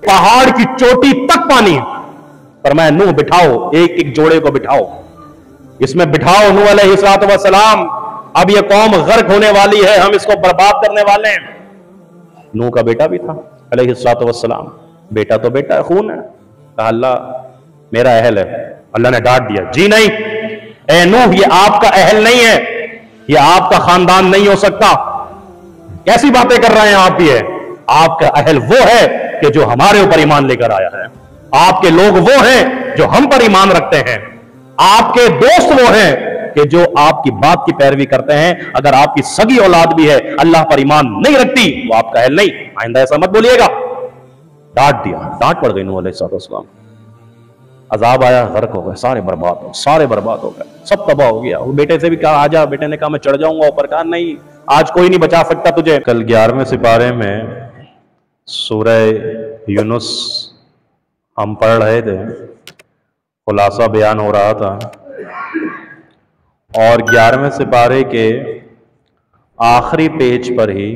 पहाड़ की चोटी तक पानी। फरमाया नूह बिठाओ, एक एक जोड़े को बिठाओ, इसमें बिठाओ नूह अलैहिस्सलाम, अब ये कौम गर्क होने वाली है, हम इसको बर्बाद करने वाले हैं। नूह का बेटा भी था अलैहिस्सलाम, बेटा तो बेटा है, खून है। कहा अल्लाह मेरा अहल है। अल्लाह ने डांट दिया, जी नहीं ए नूह, ये आपका अहल नहीं है, ये आपका खानदान नहीं हो सकता, कैसी बातें कर रहे हैं आप। ये आपका अहल वो है कि जो हमारे ऊपर ईमान लेकर आया है, आपके लोग वो हैं जो हम पर ईमान रखते हैं, आपके दोस्त वो हैं कि जो आपकी बात की पैरवी करते हैं। अगर आपकी सगी औलाद भी है अल्लाह पर ईमान नहीं रखती, वो आपका अहल नहीं, आइंदा ऐसा मत बोलिएगा। डांट दिया, डांट पड़ गई नूह अलैहिस्सलाम। अजाब आया, गर्क हो गए, सारे बर्बाद हो गए, सब तबाह हो गया। वो बेटे से भी कहा आजा, बेटे ने कहा मैं चढ़ जाऊंगा ऊपर। कहा नहीं, आज कोई नहीं बचा सकता तुझे। कल 11वें सिपारे में सूरह यूनुस हम पढ़ रहे थे, खुलासा बयान हो रहा था, और 11वें सिपारे के आखिरी पेज पर ही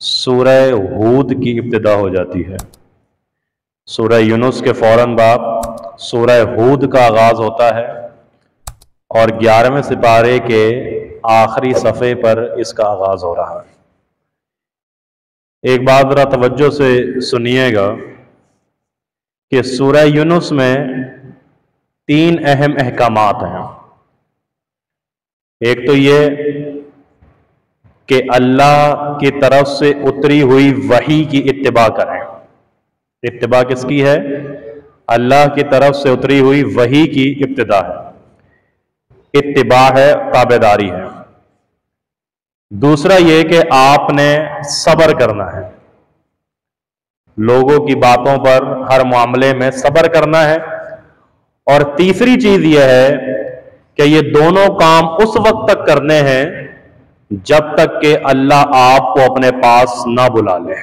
सूरह हूद की इब्तिदा हो जाती है। सूरह यूनुस के फौरन बाद सूरह हूद का आगाज होता है और 11वें सिपारे के आखिरी सफ़े पर इसका आगाज हो रहा है। एक बात जरा तवज्जो से सुनिएगा कि सूरह यूनुस में 3 अहम अहकामात हैं। एक तो ये कि अल्लाह की तरफ से उतरी हुई वही की इत्तिबा करें। इत्तिबा किसकी है? अल्लाह की तरफ से उतरी हुई वही की इब्तिदा है, इत्तिबा है, ताबेदारी है। दूसरा यह कि आपने सब्र करना है, लोगों की बातों पर हर मामले में सब्र करना है। और तीसरी चीज यह है कि ये दोनों काम उस वक्त तक करने हैं जब तक कि अल्लाह आपको अपने पास ना बुला ले।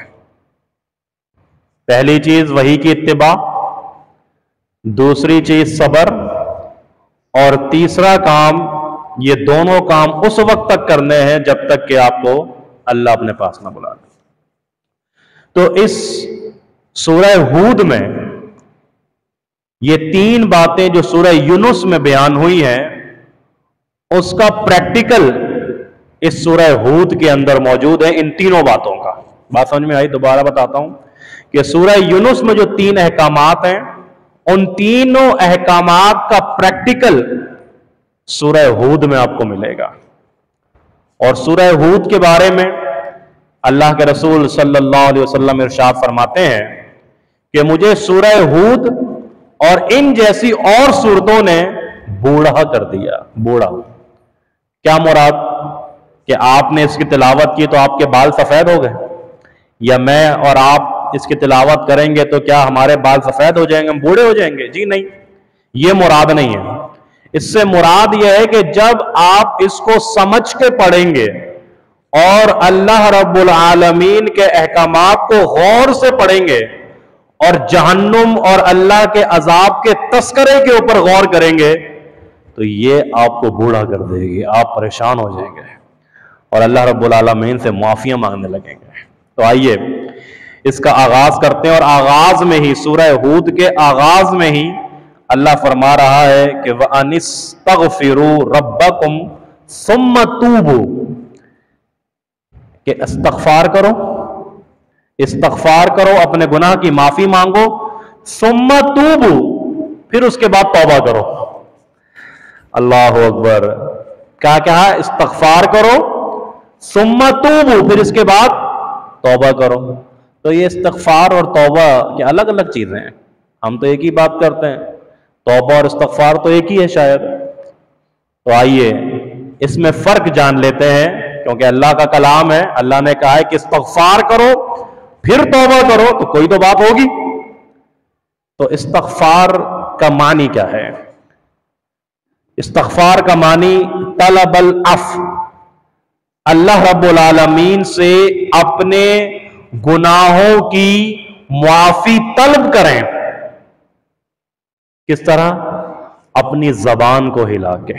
पहली चीज वही की इत्तिबा, दूसरी चीज सब्र, और तीसरा काम, ये दोनों काम उस वक्त तक करने हैं जब तक कि आपको अल्लाह अपने पास ना बुला ले। तो इस सूरह हूद में ये 3 बातें जो सूरह यूनुस में बयान हुई हैं, उसका प्रैक्टिकल इस सूरह हूद के अंदर मौजूद है, इन तीनों बातों का। बात समझ में आई? दोबारा बताता हूं कि सूरह यूनुस में जो 3 अहकामात हैं, उन तीनों अहकामात का प्रैक्टिकल सूरह हूद में आपको मिलेगा। और सूरह हूद के बारे में अल्लाह के रसूल सल्लल्लाहु अलैहि वसल्लम इरशाद फरमाते हैं कि मुझे सूरह हूद और इन जैसी और सूरतों ने बूढ़ा कर दिया। बूढ़ा क्या मुराद? कि आपने इसकी तिलावत की तो आपके बाल सफेद हो गए, या मैं और आप इसकी तिलावत करेंगे तो क्या हमारे बाल सफेद हो जाएंगे, हम बूढ़े हो जाएंगे? जी नहीं, ये मुराद नहीं है। इससे मुराद यह है कि जब आप इसको समझ के पढ़ेंगे और अल्लाह रब्बुल आलमीन के अहकामात को गौर से पढ़ेंगे और जहन्नुम और अल्लाह के अजाब के तस्करे के ऊपर गौर करेंगे, तो ये आपको बूढ़ा कर देगी, आप परेशान हो जाएंगे और अल्लाह रब्बुल आलमीन से माफियां मांगने लगेंगे। तो आइए इसका आगाज करते हैं। और आगाज में ही, सूरह हूद के आगाज में ही अल्लाह फरमा रहा है कि व अनिस्तगफिरू रब्बकुम सुम्मा तूबू, कि इस्तगफार करो, इस्तगफार करो, अपने गुनाह की माफी मांगो, सुम्मा तूबू, फिर उसके बाद तौबा करो। अल्लाह अकबर। क्या कहा? इस्तगफार करो, सुम्मा तूबू, फिर इसके बाद तौबा करो। तो ये इस्तगफार और तौबा की अलग अलग चीजें हैं। हम तो एक ही बात करते हैं, तौबा और इस्तगफार तो एक ही है शायद। तो आइए इसमें फर्क जान लेते हैं, क्योंकि अल्लाह का कलाम है। अल्लाह ने कहा है कि इस्तगफार करो फिर तौबा करो, तो कोई तो बात होगी। तो इस्तगफार का मानी क्या है? इस्तगफार का मानी तलबल अफ, अल्लाह रब्बुल आलमीन से अपने गुनाहों की मुआफी तलब करें। किस तरह? अपनी जबान को हिला के,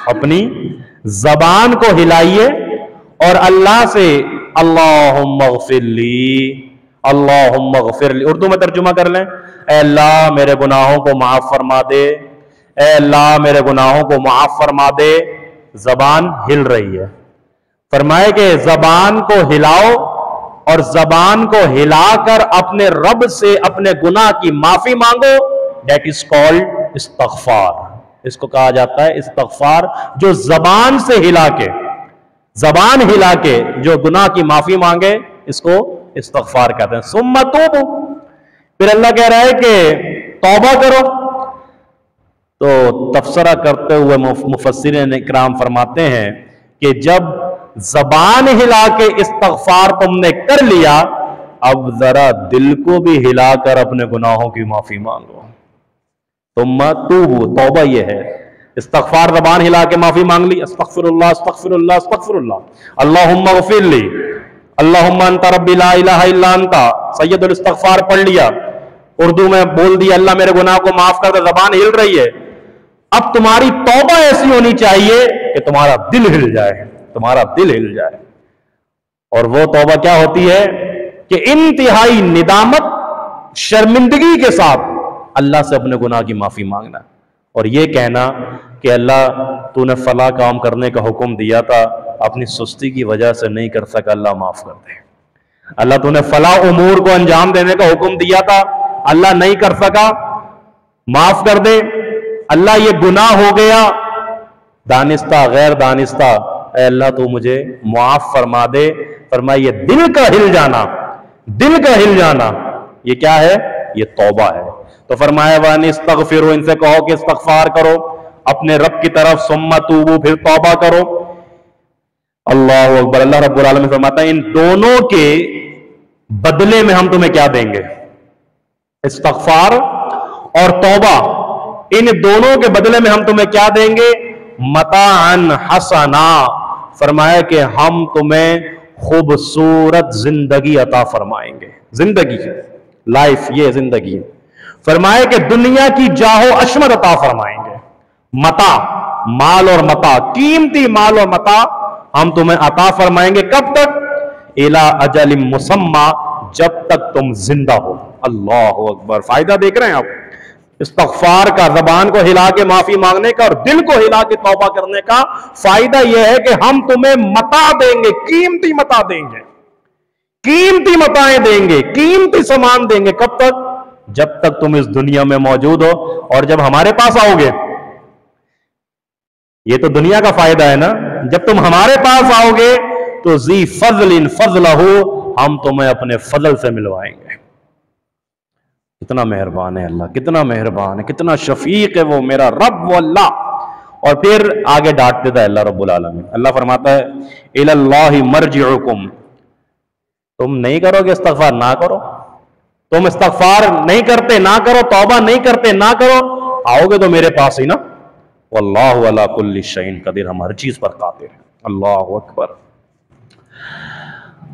अपनी जबान को हिलाइए और अल्लाह से अल्लाहुम्मा ग़फ़िरली, अल्लाहुम्मा ग़फ़िरली, उर्दू में तर्जुमा कर लें, ऐ अल्लाह मेरे गुनाहों को माफ फरमा दे, ऐ अल्लाह मेरे गुनाहों को माफ फरमा दे। जबान हिल रही है, फरमाए कि जबान को हिलाओ और जबान को हिलाकर अपने रब से अपने गुनाह की माफी मांगो। दैट इज कॉल्ड इस्तग़फ़ार, इसको कहा जाता है इस्तग़फ़ार। जो जबान से हिला के, जबान हिला के जो गुनाह की माफी मांगे, इसको इस्तग़फ़ार कहते हैं। सुम्मा तूबू, फिर अल्लाह कह रहा है कि तौबा करो। तो तफसरा करते हुए मुफस्सिरीन इकराम फरमाते हैं कि जब जबान हिला के इस्तग़फ़ार तुमने कर लिया, अब जरा दिल को भी हिलाकर अपने गुनाहों की माफी मांगो। तुम्मा तूबू, तौबा ये है। इस्तग़फ़ार जबान हिला के माफी मांग ली, अस्तग़फ़िरुल्लाह अस्तग़फ़िरुल्लाह अस्तग़फ़िरुल्लाह, अल्लाहुम्मा ग़फ़िरली, अल्लाहुम्मा अंता रब्बी ला इलाहा इल्ला अंता, सय्यदुल इस्तग़फ़ार पढ़ लिया, उर्दू में बोल दिया अल्लाह मेरे गुनाह को माफ कर दे, जबान हिल रही है। अब तुम्हारी तौबा ऐसी होनी चाहिए कि तुम्हारा दिल हिल जाए, तुम्हारा दिल हिल जाए। और वो तौबा क्या होती है कि इंतहाई निदामत, शर्मिंदगी के साथ अल्लाह से अपने गुनाह की माफी मांगना और ये कहना कि अल्लाह तूने फला काम करने का हुक्म दिया था, अपनी सुस्ती की वजह से नहीं कर सका, अल्लाह माफ कर दे। अल्लाह तूने फला उमूर को अंजाम देने का हुक्म दिया था, अल्लाह नहीं कर सका, माफ कर दे। अल्लाह ये गुनाह हो गया, दानिस्ता गैर दानिस्ता, अल्लाह तू मुझे मुआफ फरमा दे। फरमाया ये दिल का हिल जाना, दिल का हिल जाना, ये क्या है? ये तौबा है। तो फरमाया वानी इस्तग़फ़िरू, इनसे कहो कि इस्तग़फ़ार करो अपने रब की तरफ, सुम्मा तूबू, फिर तौबा करो। अल्लाह अकबर। अल्लाह रब्बुल आलमीन फरमाता है इन दोनों के बदले में हम तुम्हें क्या देंगे? इस्तग़फ़ार और तौबा, इन दोनों के बदले में हम तुम्हें क्या देंगे? मताअन हसना, फरमाया कि हम तुम्हें खूबसूरत जिंदगी अता फरमाएंगे। जिंदगी, लाइफ, ये जिंदगी। फरमाया कि दुनिया की जाहो अशमत अता फरमाएंगे। मता, माल और मता, कीमती माल और मता हम तुम्हें अता फरमाएंगे। कब तक? इला अजलिम मुसम्मा, जब तक तुम जिंदा हो। अल्लाह अकबर। फायदा देख रहे हैं आप इस्तग़फ़ार का, जबान को हिला के माफी मांगने का और दिल को हिला के तौबा करने का। फायदा यह है कि हम तुम्हें मता देंगे, कीमती मता देंगे, कीमती मताएं देंगे, कीमती सामान देंगे। कब तक? जब तक तुम इस दुनिया में मौजूद हो। और जब हमारे पास आओगे, ये तो दुनिया का फायदा है ना, जब तुम हमारे पास आओगे तो ज़ी फज़लिन फ़ज़लहू, हम तुम्हें अपने फजल से मिलवाएंगे। कितना मेहरबान है अल्लाह, कितना मेहरबान है, कितना शफीक है वो मेरा रब, वो अल्लाह। और फिर आगे डांट देता है अल्लाह रब्बुल आलमीन। अल्लाह फरमाता है इलल्लाहि मर्जिउकुम, तुम नहीं करोगे इस्तग़फ़ार, ना करो। तुम इस्तग़फ़ार नहीं करते, ना करो। तौबा नहीं करते, ना करो। आओगे तो मेरे पास ही ना। वल्लाहु अला कुल्लि शैइन कदीर, हम हर चीज पर कादिर है। अल्लाहु अकबर।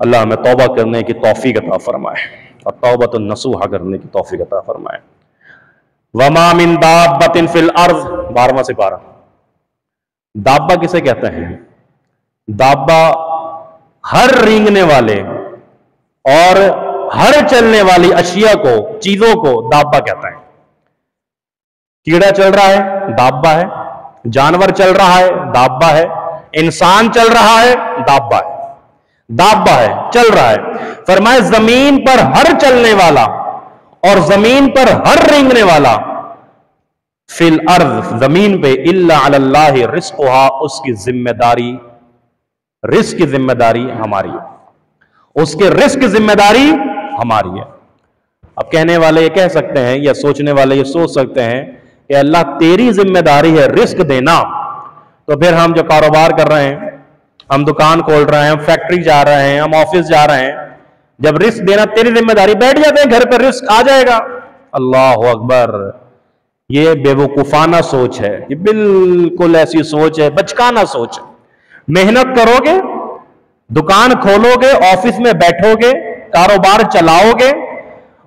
अल्लाह हमें तौबा करने की तौफीक अता फरमाए और तौबतुन नसूहा करने की तौफीक अता फरमाए। वमा मिन दाब्बतिन फिल अर्ज़, 12वां सिपारा। दाब्बा किसे कहते हैं? दाब्बा हर रेंगने वाले और हर चलने वाली अशिया को, चीजों को दाब्बा कहता है। कीड़ा चल रहा है, दाब्बा है। जानवर चल रहा है, दाब्बा है। इंसान चल रहा है, दाब्बा है। दाब्बा है, चल रहा है। फरमाए जमीन पर हर चलने वाला और जमीन पर हर रेंगने वाला, फिल अर्ज़, जमीन पे, इल्ला अलल्लाहि रिज़्क़ुहा, उसकी जिम्मेदारी, रिज़्क़ की जिम्मेदारी हमारी है, उसके रिज़्क़ की जिम्मेदारी हमारी है। अब कहने वाले ये कह सकते हैं या सोचने वाले ये सोच सकते हैं कि अल्लाह तेरी जिम्मेदारी है रिज़्क़ देना, तो फिर हम जो कारोबार कर रहे हैं, हम दुकान खोल रहे हैं, हम फैक्ट्री जा रहे हैं, हम ऑफिस जा रहे हैं, जब रिस्क देना तेरी जिम्मेदारी, बैठ जाते हैं घर पर, रिस्क आ जाएगा। अल्लाह अकबर। ये बेवकूफाना सोच है, ये बिल्कुल ऐसी सोच है, बचकाना सोच है। मेहनत करोगे, दुकान खोलोगे, ऑफिस में बैठोगे, कारोबार चलाओगे,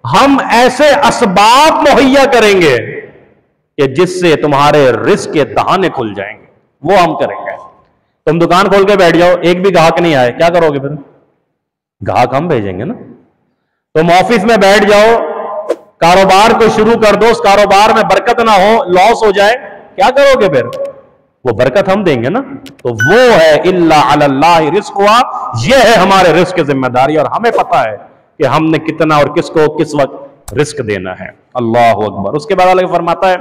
हम ऐसे असबाब मुहैया करेंगे कि जिससे तुम्हारे रिस्क के दहाने खुल जाएंगे, वो हम करेंगे। तुम दुकान खोल के बैठ जाओ, एक भी ग्राहक नहीं आए, क्या करोगे फिर? ग्राहक हम भेजेंगे ना। तुम ऑफिस में बैठ जाओ, कारोबार को शुरू कर दो, उस कारोबार में बरकत ना हो, लॉस हो जाए, क्या करोगे फिर? वो बरकत हम देंगे ना। तो वो है इल्ला अल्लाह रिस्क हुआ, ये है हमारे रिस्क की जिम्मेदारी, और हमें पता है कि हमने कितना और किसको किस वक्त रिस्क देना है। अल्लाह अकबर। उसके बाद अल्लाह फरमाता है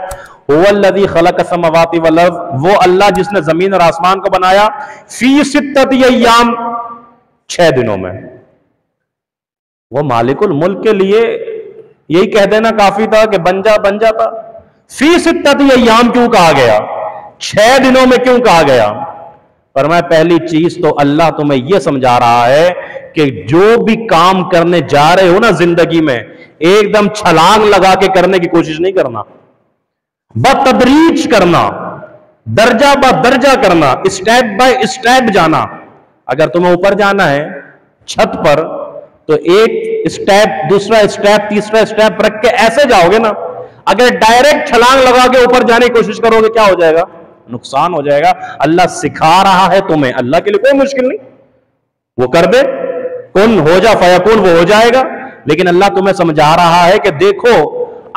हुवल्लज़ी खलक़ समावाति वल अर्ज़, वो अल्लाह जिसने जमीन और आसमान को बनाया, फी सित्तति अय्याम, 6 दिनों में। वो मालिकुल मुल्क के लिए यही कह देना काफी था कि बन जाता। फी सित्तति अय्याम क्यों कहा गया, 6 दिनों में क्यों कहा गया? फरमाया पहली चीज तो अल्लाह तुम्हें यह समझा रहा है कि जो भी काम करने जा रहे हो ना जिंदगी में, एकदम छलांग लगा के करने की कोशिश नहीं करना, बतदरीज करना, दर्जा ब दर्जा करना, स्टेप बाय स्टेप जाना। अगर तुम्हें ऊपर जाना है छत पर, तो एक स्टेप, दूसरा स्टेप, तीसरा स्टेप रख के ऐसे जाओगे ना। अगर डायरेक्ट छलांग लगा के ऊपर जाने की कोशिश करोगे, क्या हो जाएगा? नुकसान हो जाएगा। अल्लाह सिखा रहा है तुम्हें, अल्लाह के लिए कोई मुश्किल नहीं, वो कर दे, कुन हो जा फयकुन, वो हो जाएगा। लेकिन अल्लाह तुम्हें समझा रहा है कि देखो,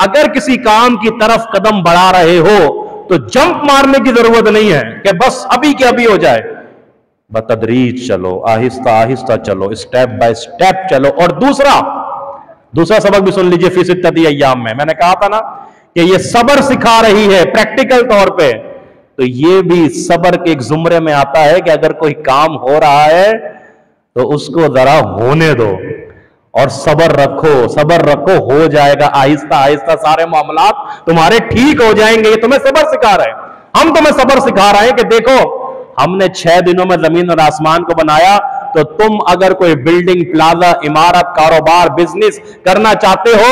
अगर किसी काम की तरफ कदम बढ़ा रहे हो तो जंप मारने की जरूरत नहीं है कि बस अभी के अभी हो जाए। बतदरीज चलो, आहिस्ता आहिस्ता चलो, स्टेप बाय स्टेप चलो। और दूसरा सबक भी सुन लीजिए फी सित्तति अय्याम में। मैंने कहा था ना कि ये सब्र सिखा रही है प्रैक्टिकल तौर पे, तो ये भी सब्र के एक जुमरे में आता है कि अगर कोई काम हो रहा है तो उसको जरा होने दो और सब्र रखो, हो जाएगा। आहिस्ता आहिस्ता सारे मामलात तुम्हारे ठीक हो जाएंगे। ये तुम्हें सब्र सिखा रहे हैं, हम तुम्हें सब्र सिखा रहे हैं कि देखो, हमने 6 दिनों में जमीन और आसमान को बनाया, तो तुम अगर कोई बिल्डिंग, प्लाजा, इमारत, कारोबार, बिजनेस करना चाहते हो,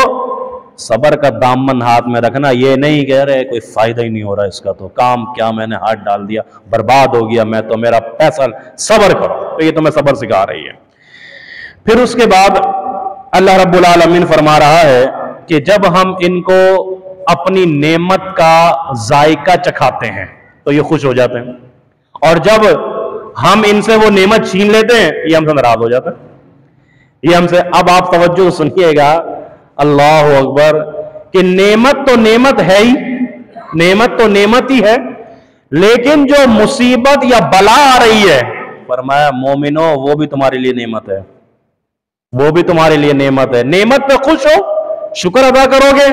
सब्र का दामन हाथ में रखना। ये नहीं कह रहे कोई फायदा ही नहीं हो रहा इसका, तो काम क्या, मैंने हाथ डाल दिया, बर्बाद हो गया मैं, तो मेरा पैसा। सब्र करो। तो ये तुम्हें सब्र सिखा रही है। फिर उसके बाद अल्लाह रब्बुल आलमीन फरमा रहा है कि जब हम इनको अपनी नेमत का जायका चखाते हैं तो ये खुश हो जाते हैं, और जब हम इनसे वो नेमत छीन लेते हैं ये हमसे नाराज हो जाता है। ये हमसे, अब आप तवज्जो सुनिएगा, अल्लाह अकबर, कि नेमत तो नेमत है ही, नेमत तो नेमत ही है, लेकिन जो मुसीबत या बला आ रही है, फरमाया मोमिनो वो भी तुम्हारे लिए नेमत है, वो भी तुम्हारे लिए नेमत है। नेमत पे खुश हो, शुक्र अदा करोगे,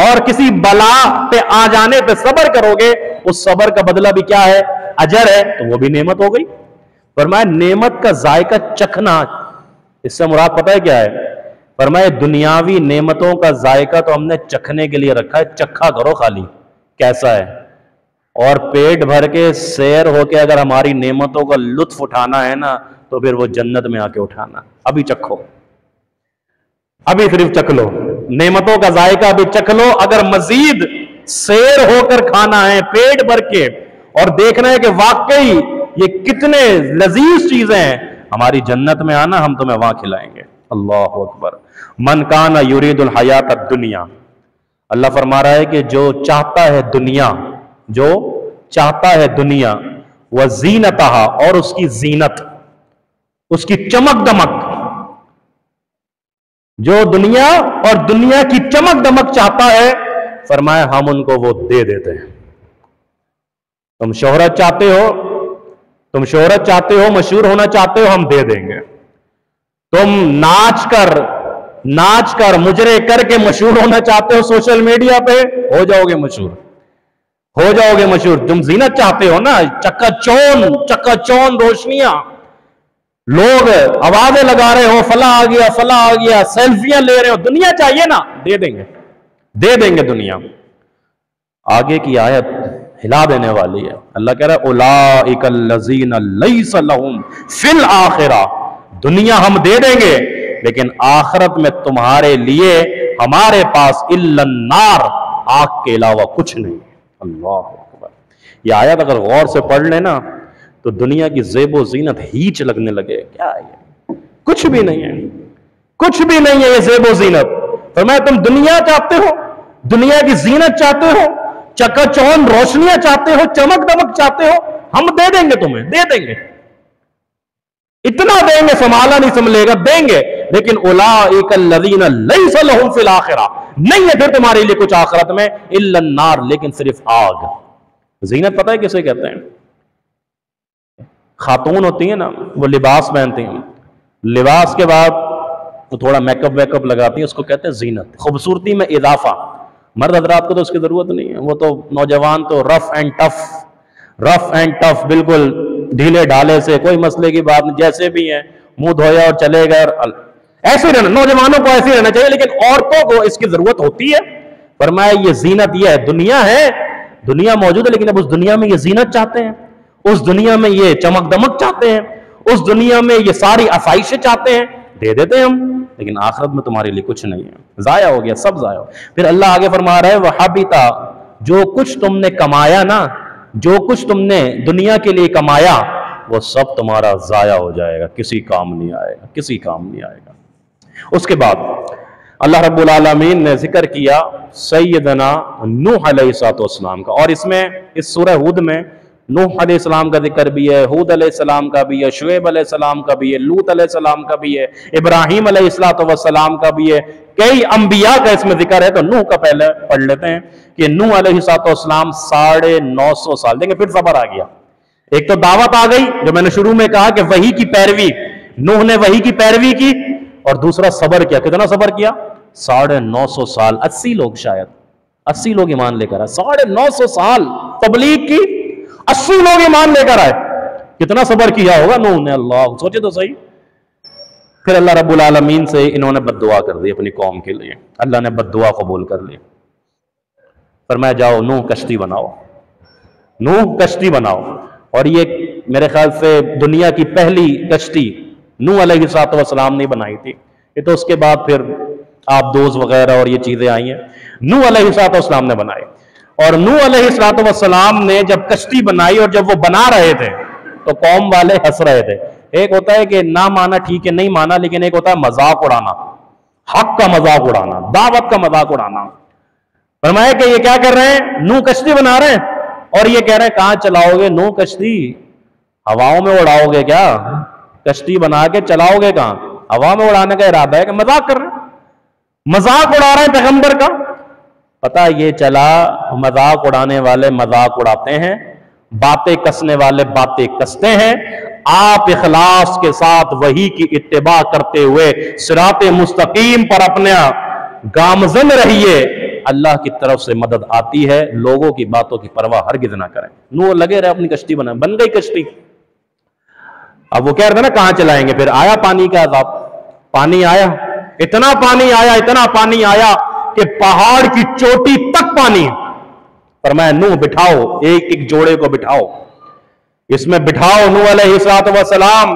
और किसी बला पे आ जाने पे सब्र करोगे, उस सब्र का बदला भी क्या है? अजर है, तो वो भी नेमत हो गई। फरमाया नेमत का जायका चखना, इससे मुराद पता है क्या है? फरमाया दुनियावी नेमतों का जायका तो हमने चखने के लिए रखा है, चखा करो खाली कैसा है, और पेट भर के सैर होके अगर हमारी नेमतों का लुत्फ उठाना है ना, तो फिर वो जन्नत में आके उठाना। अभी चखो, अभी सिर्फ चख लो नेमतों का जायका, अभी चख लो। अगर मजीद सैर होकर खाना है पेट भर के, और देखना है कि वाकई ये कितने लजीज चीजें हैं, हमारी जन्नत में आना, हम तुम्हें वहां खिलाएंगे। अल्लाह अकबर। मन काना युरीदुल हयात दुनिया, अल्लाह फरमा रहा है कि जो चाहता है दुनिया, जो चाहता है दुनिया, वह जीनतहा, और उसकी जीनत, उसकी चमक दमक, जो दुनिया और दुनिया की चमक दमक चाहता है, फरमाया हम उनको वो दे देते हैं। तुम शोहरत चाहते हो, मशहूर होना चाहते हो, हम दे देंगे। तुम नाच कर मुजरे करके मशहूर होना चाहते हो सोशल मीडिया पे, हो जाओगे मशहूर। तुम जीनत चाहते हो ना, चकाचौंध रोशनियां, लोग आवाजें लगा रहे हो, फला आ गया, सेल्फियां ले रहे हो, दुनिया चाहिए ना, दे देंगे दुनिया। आगे की आयत हिला देने वाली है। अल्लाह कह रहा है उलाइकल लज़ीना लैसा लहुम फिल आखिरा, दुनिया हम दे देंगे, लेकिन आखिरत में तुम्हारे लिए हमारे पास इल्लन नार, आग के अलावा कुछ नहीं। अल्लाह अकबर। यह आयत अगर गौर से पढ़ लेना तो दुनिया की ज़ेबो ज़ीनत हीच लगने लगे। क्या है ये? कुछ भी नहीं है ये ज़ेबो ज़ीनत। तो मैं, तुम दुनिया चाहते हो, दुनिया की ज़ीनत चाहते हो, चकाचौंध रोशनियां चाहते हो, चमक दमक चाहते हो, हम दे देंगे तुम्हें, दे देंगे, इतना देंगे संभाला नहीं संभलेगा, देंगे, लेकिन उलाइकल्लज़ीना लैसा लहुम फिल आखिरा, नहीं है फिर तुम्हारे लिए कुछ आखिरत में, इल्ला नार, लेकिन सिर्फ आग। जीनत पता है किसे कहते हैं? खातून होती है ना, वो लिबास पहनती हैं, लिबास के बाद वो थोड़ा मेकअप वेकअप लगाती है, उसको कहते हैं जीनत, खूबसूरती में इजाफा। मर्द हजरात को तो उसकी जरूरत नहीं है, वो तो नौजवान तो रफ एंड टफ बिल्कुल ढीले ढाले से, कोई मसले की बात नहीं, जैसे भी है मुंह धोया और चले गए, ऐसे रहना। नौजवानों को ऐसे रहना चाहिए, लेकिन औरतों को इसकी जरूरत होती है। फरमाया ये जीनत, ये है दुनिया, है दुनिया मौजूद है, लेकिन अब उस दुनिया में ये जीनत चाहते हैं, उस दुनिया में ये चमक दमक चाहते हैं, उस दुनिया में ये सारी आसाइशें चाहते हैं, दे देते हैं हम, लेकिन आखिरत में तुम्हारे लिए कुछ नहीं है, जाया हो गया, सब जाया हो। फिर अल्लाह आगे फरमा रहा है वहाबिता, जो कुछ तुमने कमाया ना, जो कुछ तुमने दुनिया के लिए कमाया, वो सब तुम्हारा जाया हो जाएगा, किसी काम नहीं आएगा, किसी काम नहीं आएगा। उसके बाद अल्लाह रब्बुल आलमीन ने जिक्र किया सैयदना नूह अलैहिस्सलाम का, और इसमें इस सूरह हुद में नूह अलैहिस्सलाम का जिक्र भी है, हुद अलैहिस्सलाम का भी है, शुएब अलैहिस्सलाम का भी है, लूत अलैहिस्सलाम का भी है, इब्राहीम अलैहिस्सलाम का भी है, कई अंबिया का इसमें जिक्र है। तो नूह का पहले पढ़ लेते हैं कि नूह अलैहिस्सलाम 950 साल, देंगे फिर सबर आ गया। एक तो दावत आ गई, जो मैंने शुरू में कहा कि वही की पैरवी, नूह ने वही की पैरवी की, और दूसरा सबर किया। कितना सबर किया? 950 साल, 80 लोग, शायद 80 लोग ईमान लेकर आए। 950 साल तबलीग की, 80 लोग ईमान लेकर आए। कितना सबर किया होगा नूह ने, अल्लाह, सोचे तो सही। फिर अल्लाह रब्बुल आलमीन से इन्होंने बद्दुआ कर दी अपनी कौम के लिए, अल्लाह ने बद्दुआ कबूल कर ली। फरमाया जाओ नूह कश्ती बनाओ, नूह कश्ती बनाओ। और ये मेरे ख्याल से दुनिया की पहली कश्ती नूह अलैहिस्सलाम ने बनाई थी, ये तो उसके बाद फिर आबदोज वगैरह और ये चीजें आई हैं, नूह अलैहिस्सलाम ने बनाई। और नूह अलैहिस्सलाम ने जब कश्ती बनाई और जब वो बना रहे थे तो कौम वाले हंस रहे थे। एक होता है कि ना माना ठीक है, नहीं माना, लेकिन एक होता है मजाक उड़ाना, हक का मजाक उड़ाना, दावत का मजाक उड़ाना। फरमाया कि ये क्या कर रहे हैं, नूह कश्ती बना रहे हैं, और ये कह रहे हैं कहां चलाओगे नूह कश्ती, हवाओं में उड़ाओगे क्या, कश्ती बना के चलाओगे कहां, हवा में उड़ाने का इरादा है कि मजाक कर रहे हैं, मजाक उड़ा रहे हैं पैगंबर का। पता ये चला मजाक उड़ाने वाले मजाक उड़ाते हैं, बातें कसने वाले बातें कसते हैं। आप इखलास के साथ वही की इत्तिबा करते हुए सिराते मुस्तकीम पर अपना गामजन रहिए, अल्लाह की तरफ से मदद आती है। लोगों की बातों की परवाह हरगिज़ ना करें। नूह लगे रहे अपनी कश्ती बना, बन गई कश्ती। अब वो कह रहे थे ना कहां चलाएंगे, फिर आया पानी का अज़ाब, पानी आया, इतना पानी आया, इतना पानी आया कि पहाड़ की चोटी तक पानी। फरमाया नूह बिठाओ, एक एक जोड़े को बिठाओ, इसमें बिठाओ नूह अलैहिस्सलाम,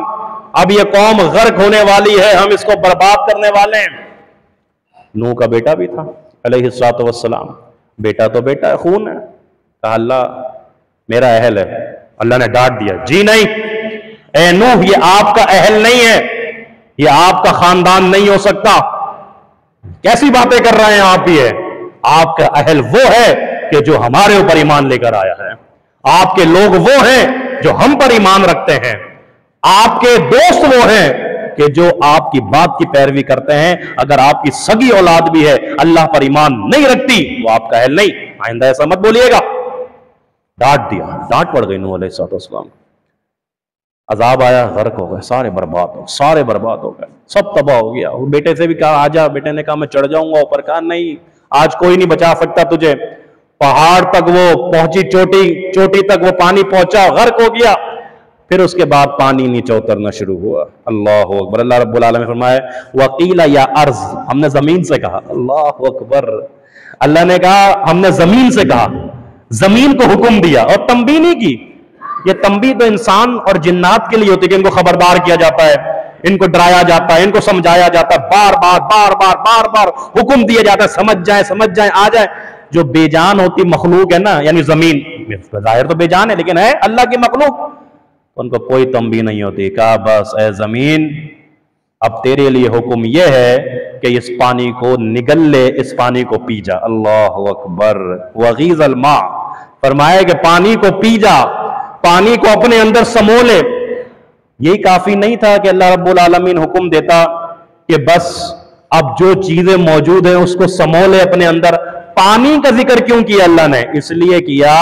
अब ये कौम गर्क होने वाली है, हम इसको बर्बाद करने वाले हैं। नूह का बेटा भी था अलैहिस्सलाम, बेटा तो बेटा है, खून है। कहा अल्लाह मेरा अहल है, अल्लाह ने डांट दिया, जी नहीं ए नूह, ये आपका अहल नहीं है, ये आपका खानदान नहीं हो सकता, कैसी बातें कर रहे हैं आप, ये आपका अहल वो है कि जो हमारे ऊपर ईमान लेकर आया है, आपके लोग वो हैं जो हम पर ईमान रखते हैं, आपके दोस्त वो हैं कि जो आपकी बात की पैरवी करते हैं। अगर आपकी सगी औलाद भी है अल्लाह पर ईमान नहीं रखती, वो आपका अहल नहीं, आइंदा ऐसा मत बोलिएगा। डांट दिया, डांट पड़ गई नूह अलैहिस्सलाम। अजाब आया, गर्क हो गए, सारे बर्बाद हो गए, सब तबाह हो गया। वो बेटे से भी कहा आजा, बेटे ने कहा मैं चढ़ जाऊंगा ऊपर, कहा नहीं आज कोई नहीं बचा सकता तुझे। पहाड़ तक वो पहुंची, चोटी तक वो पानी पहुंचा, गर्क हो गया। फिर उसके बाद पानी नीचे उतरना शुरू हुआ। अल्लाह अकबर। अल्लाह रब्बुल आलमीन फरमाए वकीला या अर्ज, हमने जमीन से कहा, अल्लाह अकबर, अल्लाह ने कहा हमने जमीन से कहा, जमीन को हुक्म दिया और तंबीह नहीं की। ये तंबीह तो इंसान और जिन्नात के लिए होती है कि इनको खबरदार किया जाता है, इनको डराया जाता है, इनको समझाया जाता है, बार बार हुक्म दिया जाता है, समझ जाए आ जाए। जो बेजान होती मखलूक है ना, यानी जमीन जाहिर तो बेजान है लेकिन है अल्लाह की मखलूक, उनको कोई तंबीह नहीं होती। कहा बस ए जमीन, अब तेरे लिए हुक्म यह है कि इस पानी को निगल ले, इस पानी को पी जा। अल्लाह अकबर। वगीज़ल मा, फरमाया कि पानी को पी जा, पानी को अपने अंदर समो ले। यही काफी नहीं था कि अल्लाह रब्बुल आलमीन हुक्म देता कि बस अब जो चीजें मौजूद हैं उसको समोले अपने अंदर। पानी का जिक्र क्यों किया अल्लाह ने? इसलिए किया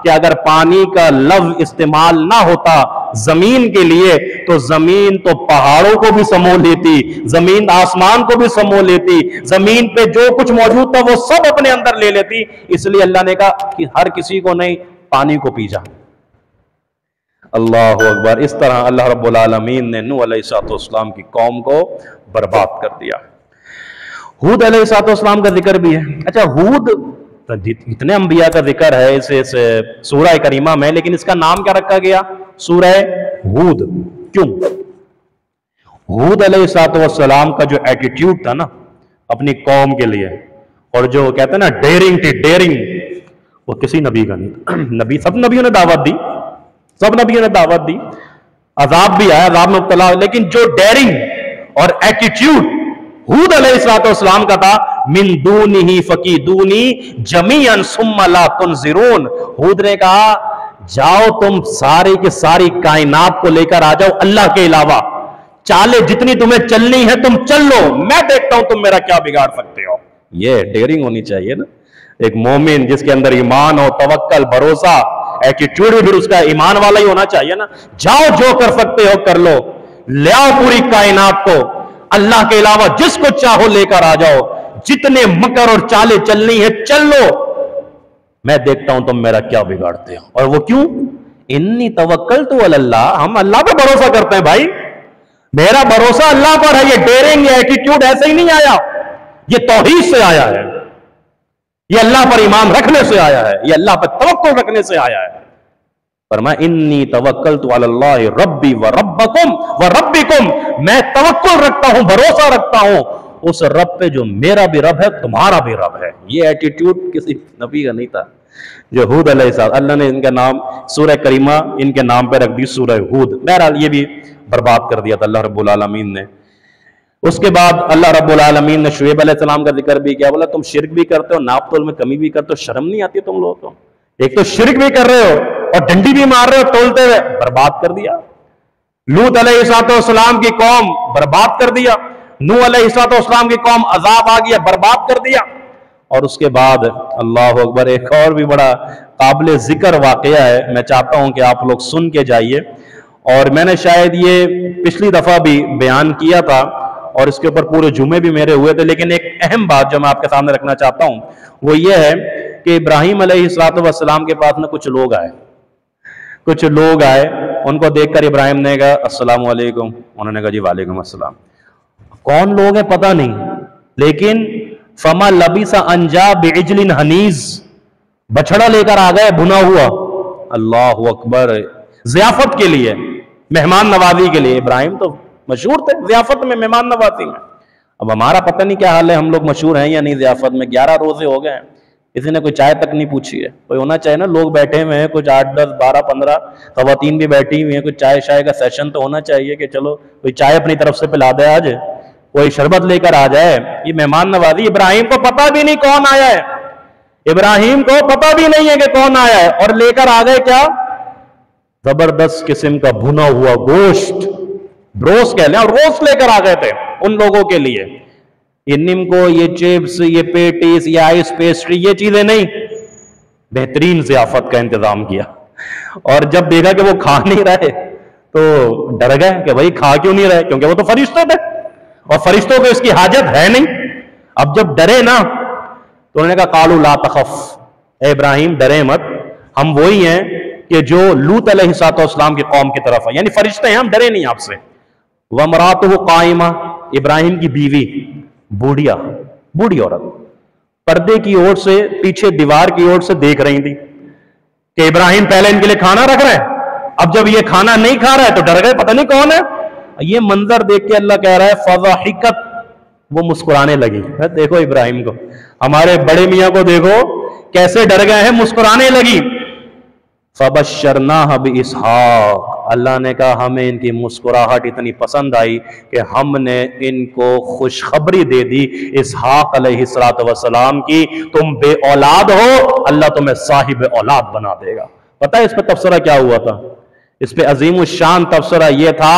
कि अगर पानी का लफ्ज इस्तेमाल ना होता जमीन के लिए तो जमीन तो पहाड़ों को भी समो लेती, जमीन आसमान को भी समो लेती, जमीन पे जो कुछ मौजूद था वो सब अपने अंदर ले लेती। इसलिए अल्लाह ने कहा कि हर किसी को नहीं, पानी को पी जा। अल्लाह अकबर। इस तरह अल्लाह रब्बुल आलमीन ने नूह अलैहिस्सलाम की कौम को बर्बाद कर दिया। हूद अलैहिस्सलाम का जिक्र भी है। अच्छा, हूद, इतने अंबिया का जिक्र है इस सूरह करीमा में, लेकिन इसका नाम क्या रखा गया? सूरह हूद। क्यों? हूद अलैहिस्सलाम का जो एटीट्यूड था ना अपनी कौम के लिए, और जो कहते हैं ना डेयरिंग थी, डेयरिंग, वो किसी नबी का नहीं। नबी, सब नबियों ने दावत दी, सब नबियों ने दावत दी, अजाब भी आया, अजाब में मुब्तला, लेकिन जो डेयरिंग और एटीट्यूड हूद अलैहिस्सलाम का था, मिन दूनिही फकीदूनी जमीअन सुम्मा ला तुनज़िरून। हूद ने कहा जाओ तुम सारी की सारी कायनात को लेकर आ जाओ अल्लाह के अलावा, चाले जितनी तुम्हें चलनी है तुम चल लो, मैं देखता हूं तुम मेरा क्या बिगाड़ सकते हो। ये डेयरिंग होनी चाहिए ना, एक मोमिन जिसके अंदर ईमान हो, तवक्कल, भरोसा, एटीट्यूड भी फिर उसका ईमान वाला ही होना चाहिए ना। जाओ जो कर सकते हो कर लो, ले आओ पूरी कायनात को, अल्लाह के अलावा जिसको चाहो लेकर आ जाओ, जितने मकर और चाले चलनी है चल लो, मैं देखता हूं तुम मेरा क्या बिगाड़ते हो। और वो क्यों? इन्नी तवक्कल तो अल्लाह, हम अल्लाह पे भरोसा करते हैं भाई, मेरा भरोसा अल्लाह पर है। ये डेयरिंग, ये एटीट्यूड ऐसे ही नहीं आया, ये तौहीद से आया है, ये अल्लाह पर ईमान रखने से आया है, ये अल्लाह पर तवक्कुल रखने से आया है। फरमाया इन्नी तवक्कलतु अलल्लाहि रब्बी व रब्बकुम व रब्बिकुम, मैं तवक्कुल रखता हूं, भरोसा रखता हूं उस रब पे जो मेरा भी रब है, तुम्हारा भी रब है। ये एटीट्यूड किसी नबी का नहीं था। जो हूद अलैहिस्सलाम, अल्लाह ने इनका नाम सूरह करीमा इनके नाम पे रख दी, सूरह हूद। बहरहाल ये भी बर्बाद कर दिया था अल्लाह रब्बुल आलमीन ने। उसके बाद अल्लाह रब्बुल आलमीन ने शुएब अलैहिस्सलाम का जिक्र भी किया, बोला तुम शिर्क भी करते हो, नाप तोल में कमी भी करते हो, शर्म नहीं आती तुम लोगों को? एक तो शिर्क भी कर रहे हो और डंडी भी मार रहे हो तोलते हुए, बर्बाद कर दिया। लूत अलैहिस्सलाम की कौम बर्बाद कर दिया, नूह अलैहिस्सलाम की कौम अजाब आ गया, बर्बाद कर दिया। और उसके बाद अल्लाह अकबर, एक और भी बड़ा काबिल जिक्र वाकया है, मैं चाहता हूं कि आप लोग सुन के जाइए। और मैंने शायद ये पिछली दफा भी बयान किया था और इसके ऊपर पूरे जुमे भी मेरे हुए थे, लेकिन एक अहम बात जो मैं आपके सामने रखना चाहता हूं वो ये है कि इब्राहिम अलैहिस्सलाम के पास में कुछ लोग आए, उनको देखकर इब्राहिम ने कहा अस्सलाम वालेकुम, उन्होंने कहा जी वालेकुम अस्सलाम। कौन लोग हैं पता नहीं, लेकिन फमा लबिसा अंजा बिइजलिन हनीज, बछड़ा लेकर आ गए भुना हुआ। अल्लाह अकबर, जियाफत के लिए, मेहमान नवाजी के लिए। इब्राहिम तो मशहूर थे जियाफत में, मेहमान नवाजी में। अब हमारा पता नहीं क्या हाल है, हम लोग मशहूर हैं या नहीं जियाफत में। 11 रोजे हो गए, किसी ने कोई चाय तक नहीं पूछी है। कोई होना चाहिए ना, लोग बैठे हुए हैं, कुछ 8, 10, 12, 15 खवातीन भी बैठी हुई हैं, कुछ चाय शाय का सेशन तो होना चाहिए कि चलो कोई चाय अपनी तरफ से पिला दे, आज कोई शरबत लेकर आ जाए। ये मेहमान नवाजी, इब्राहिम को पता भी नहीं कौन आया है, इब्राहिम को पता भी नहीं है कि कौन आया है, और लेकर आ गए क्या? जबरदस्त किस्म का भुना हुआ गोश्त, ब्रोस कह लें, और रोस्ट लेकर आ गए थे उन लोगों के लिए। ये निम्को, ये चिप्स, ये पेटीज, ये आइस पेस्ट्री, ये चीजें नहीं, बेहतरीन ज़ियाफत का इंतजाम किया। और जब देखा कि वो खा नहीं रहे तो डर गए कि भाई खा क्यों नहीं रहे, क्योंकि वो तो फरिश्ते थे और फरिश्तों को इसकी हाजत है नहीं। अब जब डरे ना तो उन्होंने कहा कालू ला तखफ, ए इब्राहिम डरे मत, हम वही हैं कि जो लूत अलैहिस्सलाम की कौम की तरफ है, यानी फरिश्ते हैं, हम डरे नहीं आपसे। वमरातुहु काइमा, इब्राहिम की बीवी बूढ़ी औरत पर्दे की ओर से, पीछे दीवार की ओर से देख रही थी कि इब्राहिम पहले इनके लिए खाना रख रहे हैं, अब जब ये खाना नहीं खा रहा है तो डर गए, पता नहीं कौन है। ये मंजर देख के अल्लाह कह रहा है फज़ाहिकत, वो मुस्कुराने लगी। देखो इब्राहिम को, हमारे बड़े मियां को देखो कैसे डर गए हैं, मुस्कुराने लगी। फबश्शरनाह बिइस्हाक, अल्लाह ने कहा हमें इनकी मुस्कुराहट इतनी पसंद आई कि हमने इनको खुशखबरी दे दी इसहाक अलैहिस्सलाम की, तुम बे औलाद हो, अल्लाह तुम्हें साहिब औलाद बना देगा। पता है इस पे तफसरा क्या हुआ था? इस पे अजीम शान तफसरा यह था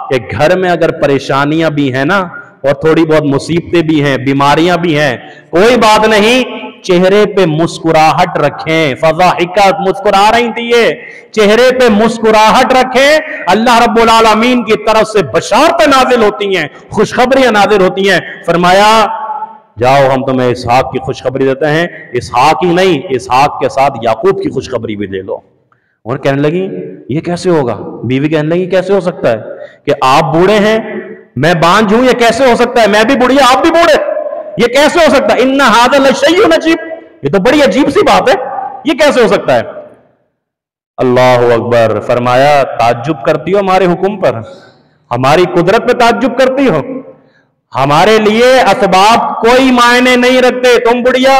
कि घर में अगर परेशानियां भी है ना और थोड़ी बहुत मुसीबतें भी हैं, बीमारियां भी हैं, कोई बात नहीं, चेहरे पे मुस्कुराहट रखें। फज़ाहिका, मुस्कुरा रही थी ये, चेहरे पे मुस्कुराहट रखें। अल्लाह रब्बुल आलमीन की तरफ से बशारतें नाजिल होती हैं, खुशखबरियां नाजिल होती हैं। फरमाया जाओ हम तुम्हें इसहाक की खुशखबरी देते हैं। इसहाक ही नहीं, इसहाक के साथ याकूब की खुशखबरी भी ले लो। और कहने लगी ये कैसे होगा? बीवी कहने लगी कैसे हो सकता है कि आप बूढ़े हैं, मैं बांझ हूं, ये कैसे हो सकता है? मैं भी बुढ़िया, आप भी बूढ़े, ये कैसे हो सकता है? इन्ना हाज़ा लशैउन अजीब, ये तो बड़ी अजीब सी बात है, ये कैसे हो सकता है? अल्लाह अकबर। फरमाया ताज्जुब करती हो हमारे हुक्म पर, हमारी कुदरत पे ताज्जुब करती हो? हमारे लिए असबाब कोई मायने नहीं रखते। तुम बुढ़िया,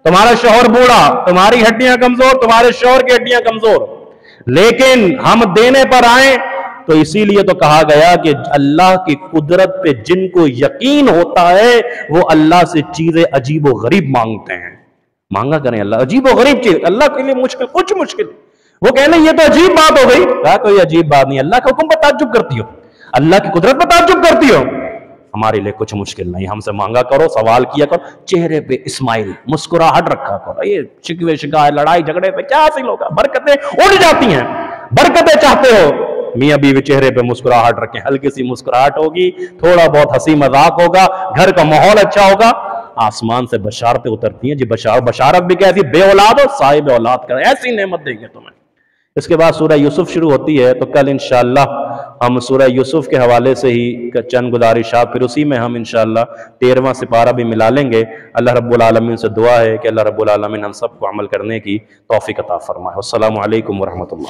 तुम्हारा शौहर बूढ़ा, तुम्हारी हड्डियां कमजोर, तुम्हारे शौहर की हड्डियां कमजोर, लेकिन हम देने पर आए तो इसीलिए तो कहा गया कि अल्लाह की कुदरत पे जिनको यकीन होता है वो अल्लाह से चीजें अजीब व गरीब मांगते हैं। मांगा करें अल्लाह अजीब व गरीब चीज, अल्लाह के लिए मुश्किल कुछ मुश्किल, वो कहने ये तो अजीब बात हो गई। कहा कोई अजीब बात नहीं, अल्लाह के हुक्म पर ताज्जुब करती हो, अल्लाह की कुदरत पर ताज्जुब करती हो, हमारे लिए कुछ मुश्किल नहीं, हमसे मांगा करो, सवाल किया करो, चेहरे पे इस्माइल, मुस्कुराहट रखा करो। ये शिकवे शिकायत, लड़ाई झगड़े पे क्या हासिल होगा? बरकतें उड़ जाती हैं। बरकतें चाहते हो, मियां बीवी चेहरे पे मुस्कुराहट रखें, हल्की सी मुस्कुराहट होगी, थोड़ा बहुत हंसी मजाक होगा, घर का माहौल अच्छा होगा, आसमान से बशारतें उतरती हैं जी। बशारत भी कैसी? बे औलाद हो, साहिब औलाद कर, ऐसी नेमत देंगे तुम्हें। इसके बाद सूरह यूसुफ शुरू होती है, तो कल इंशाअल्लाह हम सूरह यूसुफ के हवाले से ही चंद गुजारिशात, फिर उसी में हम इंशाअल्लाह 13वां सिपारा भी मिला लेंगे। अल्लाह रब्बुल आलमीन से दुआ है कि अल्लाह रब्बुल आलमीन हम सबको अमल करने की तौफीक अता फरमाए। अस्सलामु अलैकुम व रहमतुल्लाह।